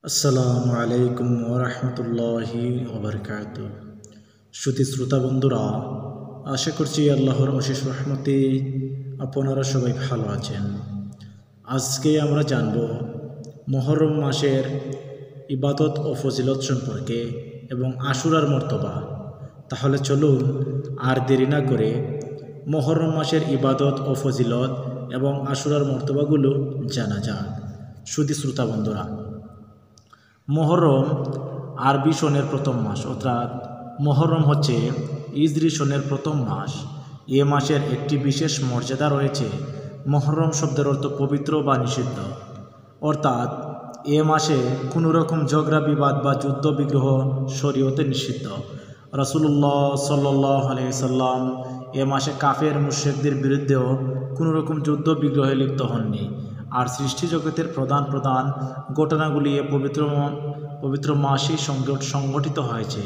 আসসালামু আলাইকুম ওয়া রাহমাতুল্লাহি ওয়া বারাকাতুহু। শ্রুতি শ্রোতা বন্ধুরা, আশা করছি আল্লাহর অশেষ রহমতে আপনারা সবাই ভালো আছেন। আজকে আমরা জানব মুহররম মাসের ইবাদত ও ফজিলত সম্পর্কে এবং আশুরার মর্তবা। তাহলে চলুন আর দেরি না করে মুহররম মাসের ইবাদত ও ফজিলত এবং আশুরার মর্তবাগুলো জানা যাক। শ্রুতি শ্রোতা বন্ধুরা, মুহররম আরবি সনের প্রথম মাস, অর্থাৎ মুহররম হচ্ছে ইজরি সনের প্রথম মাস। এ মাসের একটি বিশেষ মর্যাদা রয়েছে। মুহররম শব্দের অর্থ পবিত্র বা নিষিদ্ধ, অর্থাৎ এ মাসে কোনো রকম ঝগড়া বিবাদ বা যুদ্ধ বিগ্রহ শরীয়তে নিষিদ্ধ। রাসূলুল্লাহ সাল্লাল্লাহু আলাইহি সাল্লাম এ মাসে কাফের মুশরিকদের বিরুদ্ধেও কোনো রকম যুদ্ধ বিগ্রহে লিপ্ত হননি। আর সৃষ্টি জগতের প্রধান প্রধান ঘটনাগুলি এ পবিত্র মাসেই সংগঠিত হয়েছে।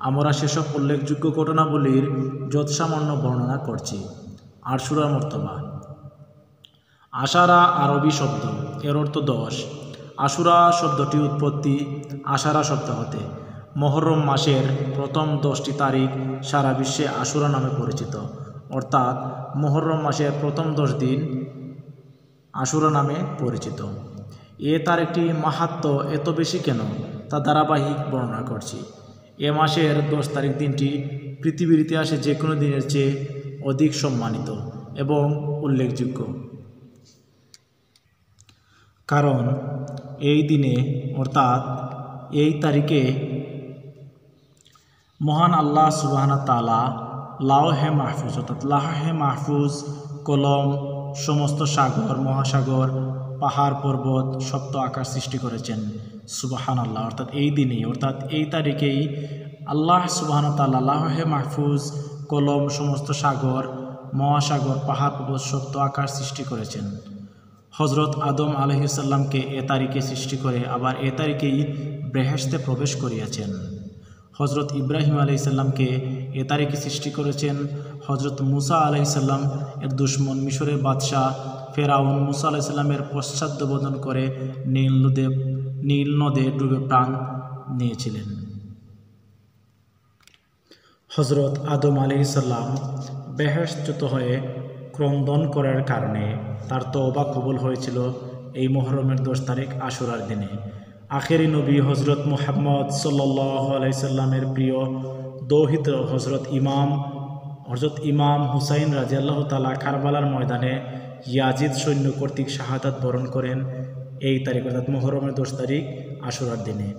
আমরা সেসব উল্লেখযোগ্য ঘটনাবলীর যৎসামান্য বর্ণনা করছি। আশুরা মর্তবা। আশারা আরবি শব্দ, এর অর্থ 10। আশুরা শব্দটি উৎপত্তি আশারা শব্দ হতে। মুহররম মাসের প্রথম 10টি তারিখ সারা বিশ্বে আশুরা নামে পরিচিত, অর্থাৎ মুহররম মাসের প্রথম 10 দিন আশুরা নামে পরিচিত। এ তারিখটি মাহাত্ম্য এত বেশি কেন, তা ধারাবাহিক বর্ণনা করছি। এ মাসের 10 তারিখ দিনটি পৃথিবীর ইতিহাসে যে কোনো দিনের চেয়ে অধিক সম্মানিত এবং উল্লেখযোগ্য, কারণ এই দিনে অর্থাৎ এই তারিখে মহান আল্লাহ সুবহানাহু ওয়া তাআলা লাওহে মাহফুজ, অর্থাৎ লাওহে মাহফুজ, কলম, সমস্ত সাগর, মহাসাগর, পাহাড় পর্বত, সপ্ত আকাশ সৃষ্টি করেছেন। সুবহানাল্লাহ। অর্থাৎ এই দিনেই, অর্থাৎ এই তারিখেই আল্লাহ সুবহানাহু ওয়া তাআলা লাওহে মাহফুজ, কলম, সমস্ত সাগর, মহাসাগর, পাহাড় পর্বত, সপ্ত আকাশ সৃষ্টি করেছেন। হজরত আদম আলাইহিস সালামকে এ তারিখে সৃষ্টি করে আবার এ তারিখেই বেহেশতে প্রবেশ করিয়েছেন। হজরত ইব্রাহিম আলাইহিস সালামকে এ তারিখে সৃষ্টি করেছেন। হজরত মুসা আলাইহিস সালাম এর দুশ্মন মিশরের বাদশাহ ফেরাউন মুসা আলাইহিস সালামের পশ্চাদ্বর্তন করে নীল নদে ডুবে প্রাণ নিয়েছিলেন। হজরত আদম আলাইহিস সালাম বেহেশতচ্যুত হয়ে ক্রন্দন করার কারণে তার তওবা কবুল হয়েছিল এই মুহররমের 10 তারিখ আশুরার দিনে। আখেরি নবী হজরত মুহাম্মদ সাল্লাল্লাহু আলাইহি সাল্লামের প্রিয় দৌহিত হজরত ইমাম হুসাইন রাদিয়াল্লাহু তাআলা কারবালার ময়দানে ইয়াজিদ সৈন্য কর্তৃক শাহাদাত বরণ করেন এই তারিখ, অর্থাৎ মুহররমের 10 তারিখ আশুরার দিনে।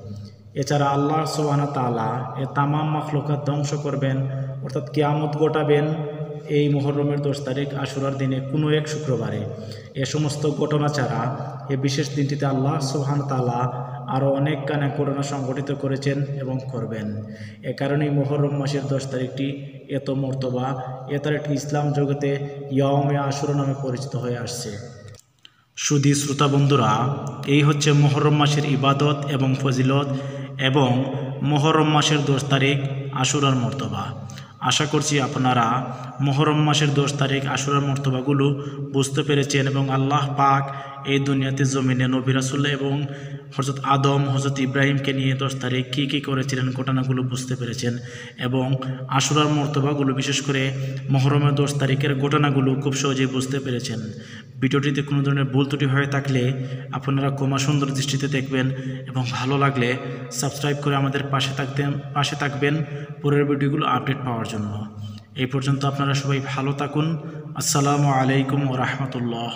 এছাড়া আল্লাহ সুবহানাহু ওয়া তাআলা এ তামাম মাখলুকাত ধ্বংস করবেন, অর্থাৎ কিয়ামত ঘটাবেন এই মুহররমের 10 তারিখ আশুরার দিনে কোনো এক শুক্রবারে। এ সমস্ত ঘটনা ছাড়া এ বিশেষ দিনটিতে আল্লাহ সুবহানাহু ওয়া তাআলা আরও অনেক ঘটনা সংঘটিত করেছেন এবং করবেন। এ কারণেই মুহররম মাসের 10 তারিখটি এত মর্তবা। এ তারিখটি ইসলাম জগতে ইয়াউমে আশুরা নামে পরিচিত হয়ে আসছে। সুধী শ্রোতা বন্ধুরা, এই হচ্ছে মুহররম মাসের ইবাদত এবং ফজিলত এবং মুহররম মাসের 10 তারিখ আশুরার মর্তবা। আশা করছি আপনারা মুহররম মাসের 10 তারিখ আশুরার মর্তবাগুলো বুঝতে পেরেছেন এবং আল্লাহ পাক এই দুনিয়াতে জমিনে নবী রাসূল এবং হযরত আদম, হযরত ইব্রাহিমকে নিয়ে 10 তারিখ কী কী করেছিলেন ঘটনাগুলো বুঝতে পেরেছেন এবং আশুরার মর্তবাগুলো, বিশেষ করে মুহররমের 10 তারিখের ঘটনাগুলো খুব সহজেই বুঝতে পেরেছেন। ভিডিওটিতে কোনো ধরনের ভুল ত্রুটি হয়ে থাকলে আপনারা ক্ষমা সুন্দর দৃষ্টিতে দেখবেন এবং ভালো লাগলে সাবস্ক্রাইব করে আমাদের পাশে থাকবেন পরের ভিডিওগুলো আপডেট পাওয়ার জন্য। এই পর্যন্ত আপনারা সবাই ভালো থাকুন। আসসালামু আলাইকুম ওয়া রাহমাতুল্লাহ।